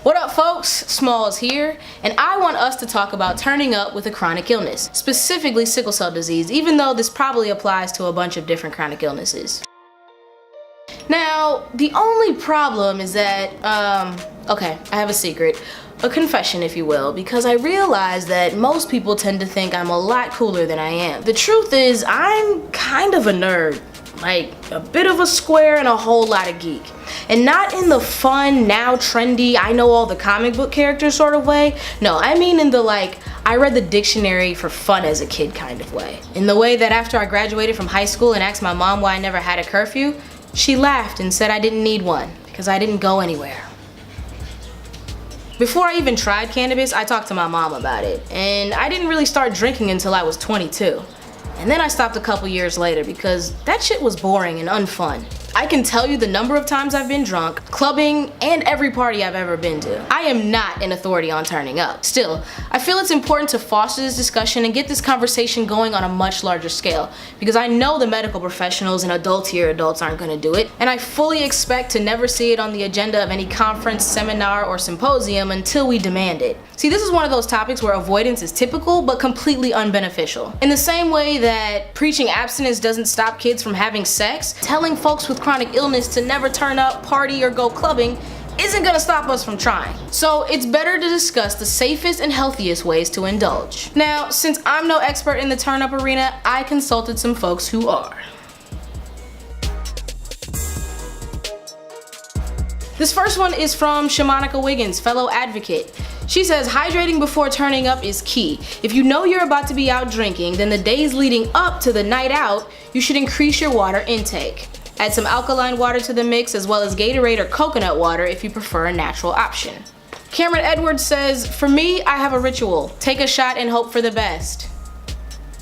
What up folks, Smalls here, and I want us to talk about turning up with a chronic illness, specifically sickle cell disease, even though this probably applies to a bunch of different chronic illnesses. Now, the only problem is that, okay, I have a secret, a confession if you will, because I realize that most people tend to think I'm a lot cooler than I am. The truth is, I'm kind of a nerd. Like a bit of a square and a whole lot of geek. And not in the fun, now trendy, I know all the comic book characters sort of way. No, I mean in the like, I read the dictionary for fun as a kid kind of way. In the way that after I graduated from high school and asked my mom why I never had a curfew, she laughed and said I didn't need one because I didn't go anywhere. Before I even tried cannabis, I talked to my mom about it. And I didn't really start drinking until I was 22. And then I stopped a couple years later because that shit was boring and unfun. I can tell you the number of times I've been drunk, clubbing, and every party I've ever been to. I am not an authority on turning up. Still, I feel it's important to foster this discussion and get this conversation going on a much larger scale because I know the medical professionals and adultier adults aren't gonna do it, and I fully expect to never see it on the agenda of any conference, seminar, or symposium until we demand it. See, this is one of those topics where avoidance is typical but completely unbeneficial. In the same way that preaching abstinence doesn't stop kids from having sex, telling folks with chronic illness to never turn up, party, or go clubbing isn't gonna stop us from trying. So it's better to discuss the safest and healthiest ways to indulge. Now, since I'm no expert in the turn up arena, I consulted some folks who are. This first one is from Shamanica Wiggins, fellow advocate. She says, hydrating before turning up is key. If you know you're about to be out drinking, then the days leading up to the night out, you should increase your water intake. Add some alkaline water to the mix as well as Gatorade or coconut water if you prefer a natural option. Cameron Edwards says, for me, I have a ritual. Take a shot and hope for the best.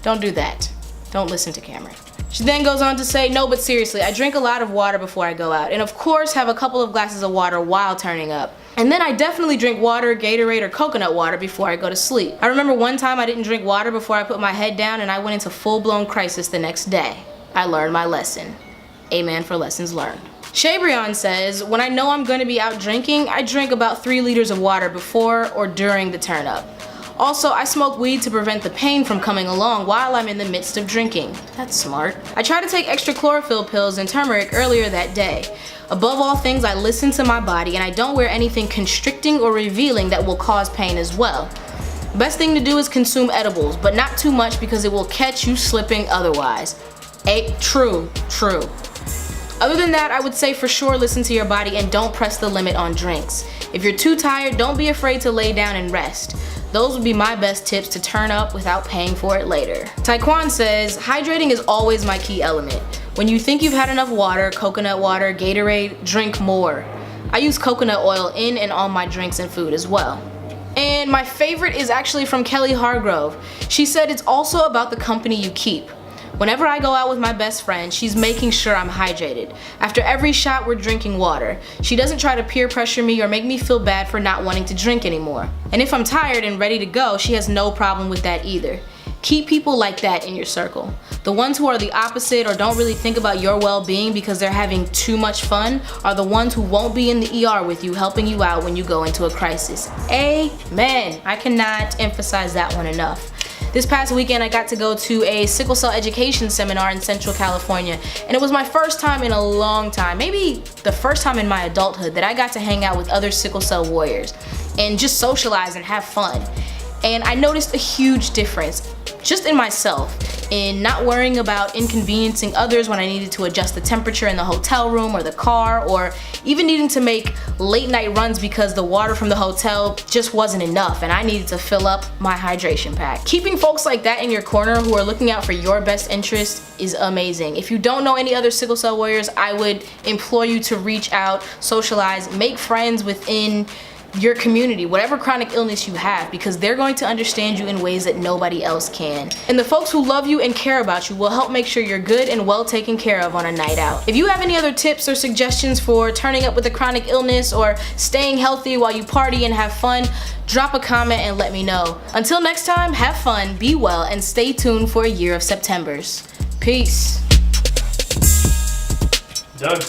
Don't do that. Don't listen to Cameron. She then goes on to say, no, but seriously, I drink a lot of water before I go out, and of course have a couple of glasses of water while turning up. And then I definitely drink water, Gatorade, or coconut water before I go to sleep. I remember one time I didn't drink water before I put my head down and I went into full-blown crisis the next day. I learned my lesson. Amen for lessons learned. Shabrion says, when I know I'm going to be out drinking, I drink about 3 liters of water before or during the turn up. Also, I smoke weed to prevent the pain from coming along while I'm in the midst of drinking. That's smart. I try to take extra chlorophyll pills and turmeric earlier that day. Above all things, I listen to my body and I don't wear anything constricting or revealing that will cause pain as well. Best thing to do is consume edibles, but not too much because it will catch you slipping otherwise. True. Other than that, I would say for sure listen to your body and don't press the limit on drinks. If you're too tired, don't be afraid to lay down and rest. Those would be my best tips to turn up without paying for it later. Taekwon says, hydrating is always my key element. When you think you've had enough water, coconut water, Gatorade, drink more. I use coconut oil in and on my drinks and food as well. And my favorite is actually from Kelly Hargrove. She said it's also about the company you keep. Whenever I go out with my best friend, she's making sure I'm hydrated. After every shot, we're drinking water. She doesn't try to peer pressure me or make me feel bad for not wanting to drink anymore. And if I'm tired and ready to go, she has no problem with that either. Keep people like that in your circle. The ones who are the opposite or don't really think about your well-being because they're having too much fun are the ones who won't be in the ER with you, helping you out when you go into a crisis. Amen. I cannot emphasize that one enough. This past weekend, I got to go to a sickle cell education seminar in Central California, and it was my first time in a long time, maybe the first time in my adulthood, that I got to hang out with other sickle cell warriors and just socialize and have fun. And I noticed a huge difference just in myself, in not worrying about inconveniencing others when I needed to adjust the temperature in the hotel room or the car, or even needing to make late night runs because the water from the hotel just wasn't enough and I needed to fill up my hydration pack. Keeping folks like that in your corner who are looking out for your best interest is amazing. If you don't know any other sickle cell warriors, I would implore you to reach out, socialize, make friends within your community, whatever chronic illness you have, because they're going to understand you in ways that nobody else can. And the folks who love you and care about you will help make sure you're good and well taken care of on a night out. If you have any other tips or suggestions for turning up with a chronic illness or staying healthy while you party and have fun, drop a comment and let me know. Until next time, have fun, be well, and stay tuned for a year of Septembers. Peace. Doug.